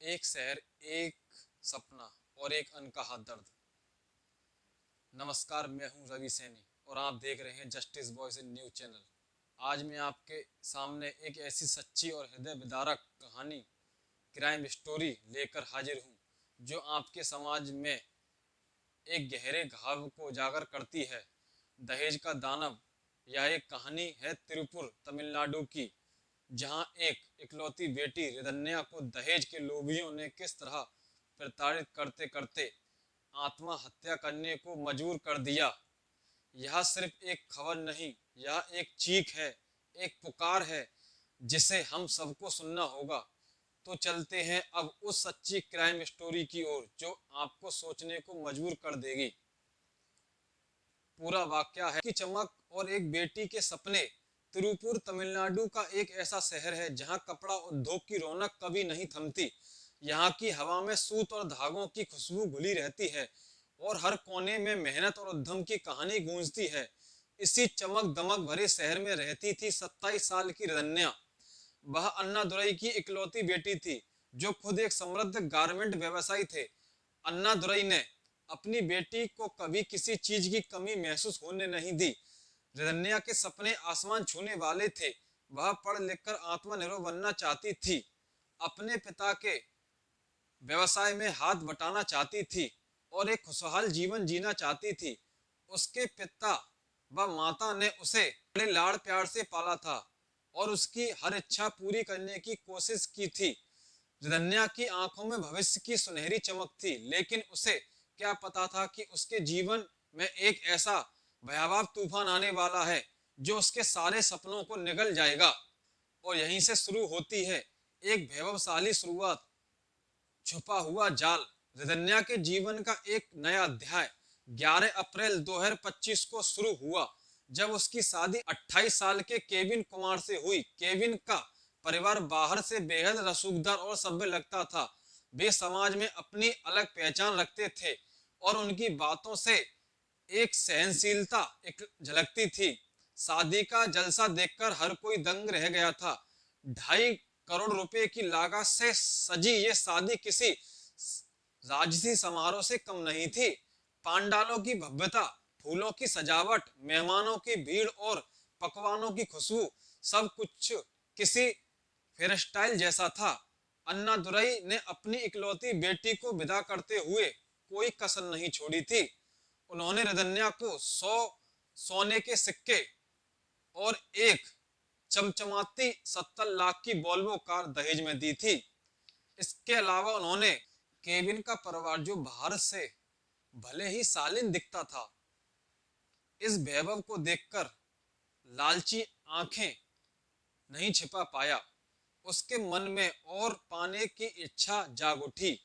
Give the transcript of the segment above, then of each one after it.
एक शहर, एक सपना और एक अनकहा दर्द। नमस्कार, मैं हूं रवि सैनी और आप देख रहे हैं justice voice in news channel. आज मैं आपके सामने एक ऐसी सच्ची और हृदय विदारक कहानी, क्राइम स्टोरी लेकर हाजिर हूं जो आपके समाज में एक गहरे घाव को उजागर करती है। दहेज का दानव। यह एक कहानी है तिरुपुर तमिलनाडु की, जहां एक इकलौती बेटी रिधन्या को दहेज के लोभियों ने किस तरह प्रताड़ित करते करते आत्महत्या करने को मजबूर कर दिया। यह सिर्फ एक खबर नहीं, यह एक चीख है, एक पुकार है जिसे हम सबको सुनना होगा। तो चलते हैं अब उस सच्ची क्राइम स्टोरी की ओर जो आपको सोचने को मजबूर कर देगी। पूरा वाक्या है कि चमक और एक बेटी के सपने। तिरुपुर तमिलनाडु का एक ऐसा शहर है जहां कपड़ा उद्योग की रौनक कभी नहीं थमती। यहाँ की हवा में सूत और धागों की खुशबू घुली रहती है और हर कोने में मेहनत और उद्यम की कहानी गूंजती है। इसी चमक दमक भरे शहर में रहती थी 27 साल की रन्या। वह अन्नादुरई की इकलौती बेटी थी जो खुद एक समृद्ध गारमेंट व्यवसायी थे। अन्नादुरई ने अपनी बेटी को कभी किसी चीज की कमी महसूस होने नहीं दी। रन्या के सपने आसमान छूने वाले थे। वह पढ़ लिखकर आत्मनिर्भर बनना चाहती थी, अपने पिता के व्यवसाय में हाथ बटाना चाहती थी और एक खुशहाल जीवन जीना चाहती थी। उसके पिता व माता ने उसे बड़े लाड़ प्यार से पाला था और उसकी हर इच्छा पूरी करने की कोशिश की थी। रन्या की आंखों में भविष्य की सुनहरी चमक थी, लेकिन उसे क्या पता था कि उसके जीवन में एक ऐसा भयावह तूफान आने वाला है जो उसके सारे सपनों को निगल जाएगा। और यहीं से शुरू होती है एक वैभवशाली शुरुआत, छुपा हुआ जाल। रिधन्या के जीवन का एक नया अध्याय 11 अप्रैल 2025 को शुरू हुआ जब उसकी शादी 28 साल के केविन कुमार से हुई। केविन का परिवार बाहर से बेहद रसूखदार और सभ्य लगता था। वे समाज में अपनी अलग पहचान रखते थे और उनकी बातों से एक सहनशीलता एक झलकती थी। शादी का जलसा देखकर हर कोई दंग रह गया था। 2.5 करोड़ रुपए की लागत से सजी ये शादी किसी राजसी समारोह से कम नहीं थी। पांडालों की भव्यता, फूलों की सजावट, मेहमानों की भीड़ और पकवानों की खुशबू, सब कुछ किसी फेयरस्टाइल जैसा था। अन्नादुरई ने अपनी इकलौती बेटी को विदा करते हुए कोई कसर नहीं छोड़ी थी। उन्होंने रिधन्या को 100 सोने के सिक्के और एक चमचमाती 70 लाख की वॉल्वो कार दहेज में दी थी। इसके अलावा उन्होंने केविन का परिवार, जो बाहर से भले ही शालीन दिखता था, इस वैभव को देखकर लालची आंखें नहीं छिपा पाया। उसके मन में और पाने की इच्छा जाग उठी।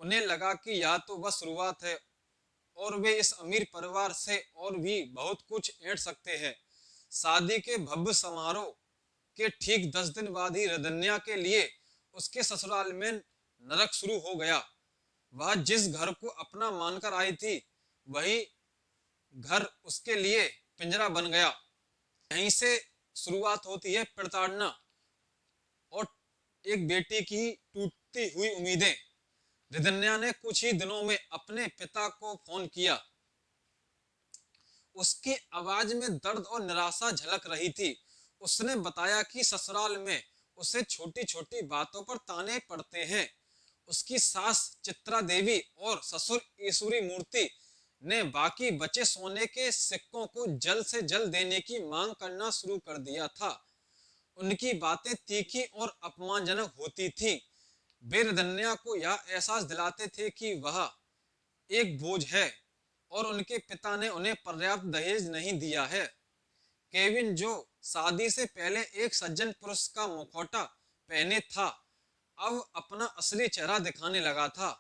उन्हें लगा कि यह तो बस शुरुआत है और वे इस अमीर परिवार से और भी बहुत कुछ ऐंठ सकते हैं। शादी के भव्य समारोह के ठीक 10 दिन बाद ही रदन्या के लिए उसके ससुराल में नरक शुरू हो गया। वह जिस घर को अपना मानकर आई थी, वही घर उसके लिए पिंजरा बन गया। यहीं से शुरुआत होती है प्रताड़ना और एक बेटी की टूटती हुई उम्मीदें। रिधन्या ने कुछ ही दिनों में अपने पिता को फोन किया। उसकी आवाज में दर्द और निराशा झलक रही थी। उसने बताया कि ससुराल में उसे छोटी छोटी बातों पर ताने पड़ते हैं। उसकी सास चित्रा देवी और ससुर ईश्वरी मूर्ति ने बाकी बचे सोने के सिक्कों को जल्द से जल्द देने की मांग करना शुरू कर दिया था। उनकी बातें तीखी और अपमानजनक होती थीं। वे रिधन्या को यह एहसास दिलाते थे कि वह एक बोझ है और उनके पिता ने उन्हें पर्याप्त दहेज नहीं दिया है। केविन, जो शादी से पहले एक सज्जन पुरुष का मुखौटा पहने था, अब अपना असली चेहरा दिखाने लगा था।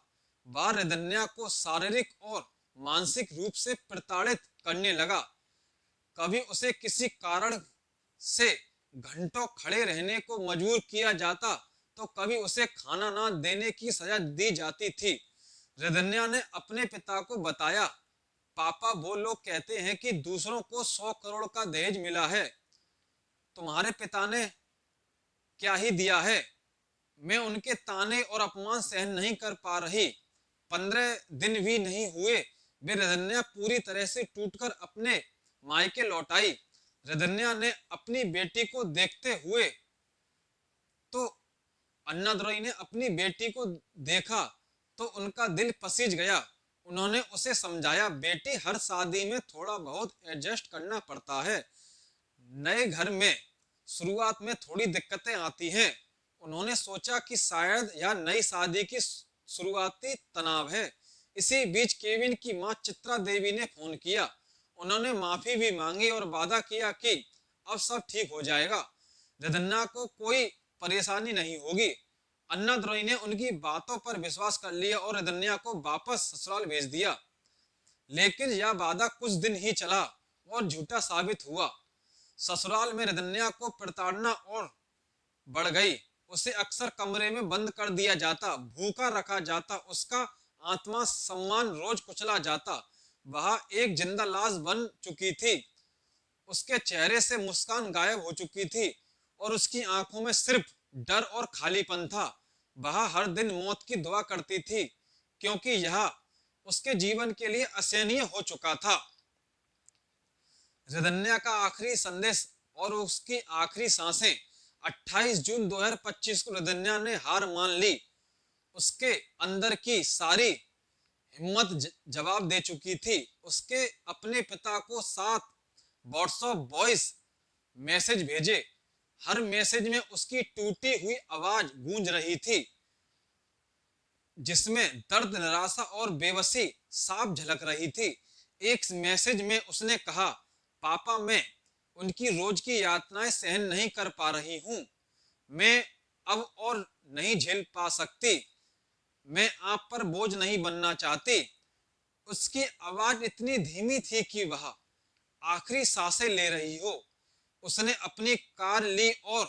वह रिधन्या को शारीरिक और मानसिक रूप से प्रताड़ित करने लगा। कभी उसे किसी कारण से घंटों खड़े रहने को मजबूर किया जाता तो कभी उसे खाना ना देने की सजा दी जाती थी। रिधन्या ने अपने पिता को बताया, पापा, वो लोग कहते हैं कि दूसरों को 100 करोड़ का दहेज मिला है, तुम्हारे पिता ने क्या ही दिया है? मैं उनके ताने और अपमान सहन नहीं कर पा रही। 15 दिन भी नहीं हुए वे रदन्या पूरी तरह से टूटकर अपने मायके लौट आई। रदन्या ने अपनी बेटी को देखते हुए तो अन्नादुरई ने अपनी बेटी को देखा तो उनका दिल पसीज गया। उन्होंने उसे समझाया, बेटी, हर शादी में थोड़ा बहुत एडजस्ट करना पड़ता है। नए घर में शुरुआत में थोड़ी दिक्कतें आती हैं। उन्होंने सोचा कि शायद यह नई शादी की शुरुआती तनाव है। इसी बीच केविन की मां चित्रा देवी ने फोन किया। उन्होंने माफी भी मांगी और वादा किया कि अब सब ठीक हो जाएगा, रदन्ना को कोई परेशानी नहीं होगी। अन्नादुरई ने उनकी बातों पर विश्वास कर लिया और रदन्या को वापस ससुराल भेज दिया। लेकिन यह वादा कुछ दिन ही चला और झूठा साबित हुआ। ससुराल में रदन्या को प्रताड़ना और बढ़ गई। उसे अक्सर कमरे में बंद कर दिया जाता, भूखा रखा जाता, उसका आत्मा सम्मान रोज कुचला जाता। वह एक जिंदा लाश बन चुकी थी। उसके चेहरे से मुस्कान गायब हो चुकी थी और उसकी आंखों में सिर्फ डर और खालीपन था। वह हर दिन मौत की दुआ करती थी क्योंकि यह उसके जीवन के लिए असहनीय हो चुका था। रदन्या का आखिरी संदेश और उसकी आखिरी सांसें। 28 जून 2025 को रदन्या ने हार मान ली। उसके अंदर की सारी हिम्मत जवाब दे चुकी थी। उसके अपने पिता को 7 व्हाट्सएप वॉइस मैसेज भेजे। हर मैसेज में उसकी टूटी हुई आवाज गूंज रही थी, जिसमें दर्द, निराशा और बेबसी साफ झलक रही थी। एक मैसेज में उसने कहा, पापा, मैं उनकी रोज की यातनाएं सहन नहीं कर पा रही हूं। मैं अब और नहीं झेल पा सकती। मैं आप पर बोझ नहीं बनना चाहती। उसकी आवाज इतनी धीमी थी कि वह आखिरी सांसें ले रही हो। उसने अपनी कार ली और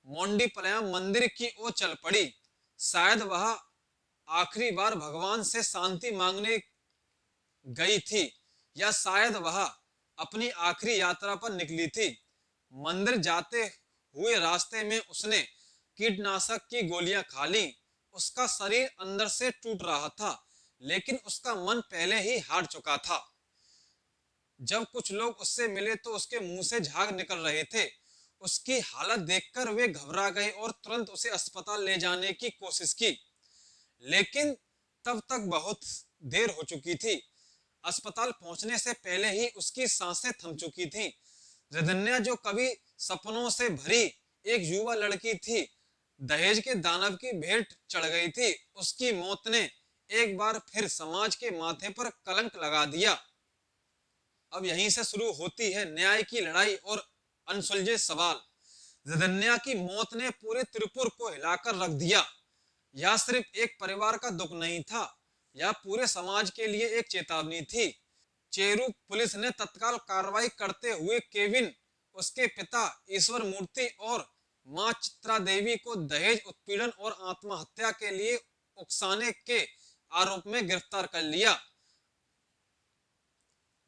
मोंडीपलयम मंदिर की ओर चल पड़ी। शायद वह आखिरी बार भगवान से शांति मांगने गई थी या शायद वह अपनी आखिरी यात्रा पर निकली थी। मंदिर जाते हुए रास्ते में उसने कीटनाशक की गोलियां खा ली। उसका शरीर अंदर से टूट रहा था, लेकिन उसका मन पहले ही हार चुका था। जब कुछ लोग उससे मिले तो उसके मुंह से झाग निकल रहे थे। उसकी हालत देखकर वे घबरा गए और तुरंत उसे अस्पताल ले जाने की कोशिश की, लेकिन तब तक बहुत देर हो चुकी थी। अस्पताल पहुंचने से पहले ही उसकी सांसें थम चुकी थीं। रदन्या, जो कभी सपनों से भरी एक युवा लड़की थी, दहेज के दानव की भेंट चढ़ गई थी। उसकी मौत ने एक बार फिर समाज के माथे पर कलंक लगा दिया। अब यहीं से शुरू होती है न्याय की लड़ाई और अनसुलझे सवाल। रदन्या की मौत ने पूरे त्रिपुर को हिलाकर रख दिया। यह सिर्फ एक परिवार का दुख नहीं था, यह पूरे समाज के लिए एक चेतावनी थी। चेरू पुलिस ने तत्काल कार्रवाई करते हुए केविन, उसके पिता ईश्वर मूर्ति और मां चित्रा देवी को दहेज उत्पीड़न और आत्महत्या के लिए उकसाने के आरोप में गिरफ्तार कर लिया।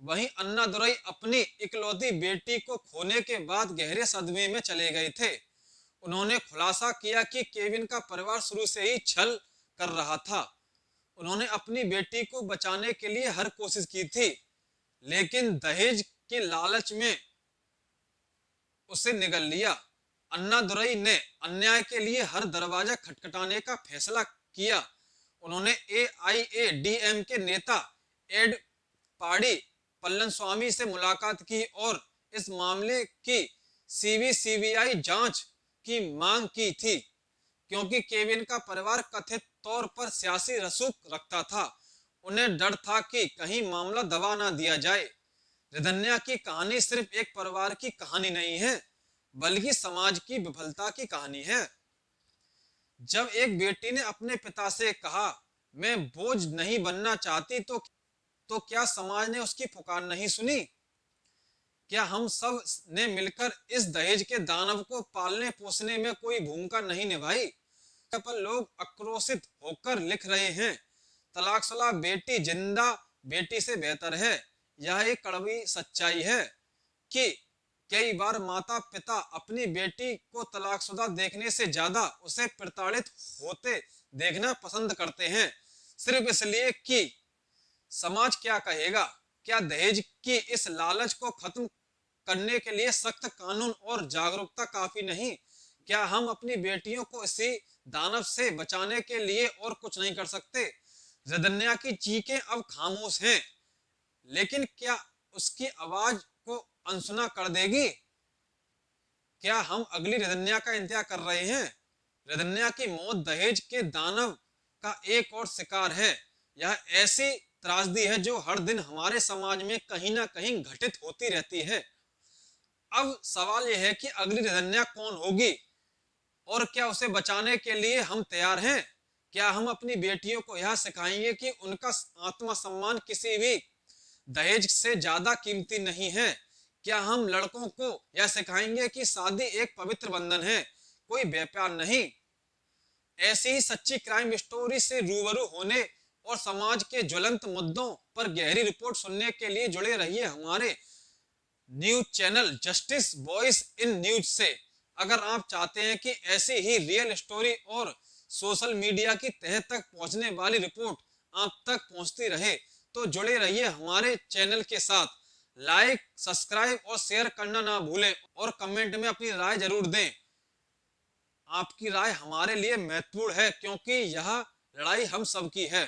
वहीं अन्नादुरई अपनी इकलौती बेटी को खोने के बाद गहरे सदमे में चले गए थे। उन्होंने खुलासा किया कि केविन का परिवार शुरू से ही छल कर रहा था। उन्होंने अपनी बेटी को बचाने के लिए हर कोशिश की थी, लेकिन दहेज के लालच में उसे निगल लिया। अन्नादुरई ने अन्याय के लिए हर दरवाजा खटखटाने का फैसला किया। उन्होंने AIADM के नेता एड पाड़ी पल्लनस्वामी से मुलाकात की और इस मामले की CBI जांच की मांग की थी, क्योंकि केविन का परिवार कथित तौर पर सियासी रसूख रखता था। उन्हें डर था कि कहीं मामला दबा ना दिया जाए। रदन्या की कहानी सिर्फ एक परिवार की कहानी नहीं है, बल्कि समाज की विफलता की कहानी है। जब एक बेटी ने अपने पिता से कहा, मैं बोझ नहीं बनना चाहती, तो क्या समाज ने उसकी पुकार नहीं सुनी? क्या हम सब ने मिलकर इस दहेज के दानव को पालने पोसने में कोई भूमिका नहीं निभाई? पर लोग आक्रोशित होकर लिख रहे हैं, तलाकशुदा बेटी जिंदा बेटी से बेहतर है। यह एक कड़वी सच्चाई है कि कई बार माता पिता अपनी बेटी को तलाकशुदा देखने से ज्यादा उसे प्रताड़ित होते देखना पसंद करते हैं, सिर्फ इसलिए कि समाज क्या कहेगा। क्या दहेज की इस लालच को खत्म करने के लिए सख्त कानून और जागरूकता काफी नहीं? क्या हम अपनी बेटियों को इसी दानव से बचाने के लिए और कुछ नहीं कर सकते? रदन्या की चीखें अब खामोश हैं, लेकिन क्या उसकी आवाज को अनसुना कर देगी? क्या हम अगली रदन्या का इंतजार कर रहे हैं? रदन्या की मौत दहेज के दानव का एक और शिकार है। यह ऐसी त्रासदी है जो हर दिन हमारे समाज में कहीं ना कहीं घटित होती रहती है। अब सवाल यह है कि अगली रदन्या कौन होगी और क्या उसे बचाने के लिए हम तैयार हैं? क्या हम अपनी बेटियों को यह सिखाएंगे कि उनका आत्मसम्मान किसी भी दहेज से ज्यादा कीमती नहीं है? क्या हम लड़कों को यह सिखाएंगे कि शादी एक पवित्र बंधन है, कोई व्यापार नहीं? ऐसी ही सच्ची क्राइम स्टोरी से रूबरू होने और समाज के ज्वलंत मुद्दों पर गहरी रिपोर्ट सुनने के लिए जुड़े रहिए हमारे news channel justice voice in news से। अगर आप चाहते हैं कि ऐसी ही रियल स्टोरी और सोशल मीडिया की तह तक पहुंचने वाली रिपोर्ट आप तक पहुंचती रहे, तो जुड़े रहिए हमारे चैनल के साथ। लाइक, सब्सक्राइब और शेयर करना ना भूलें और कमेंट में अपनी राय जरूर दें। आपकी राय हमारे लिए महत्वपूर्ण है क्योंकि यह लड़ाई हम सबकी है।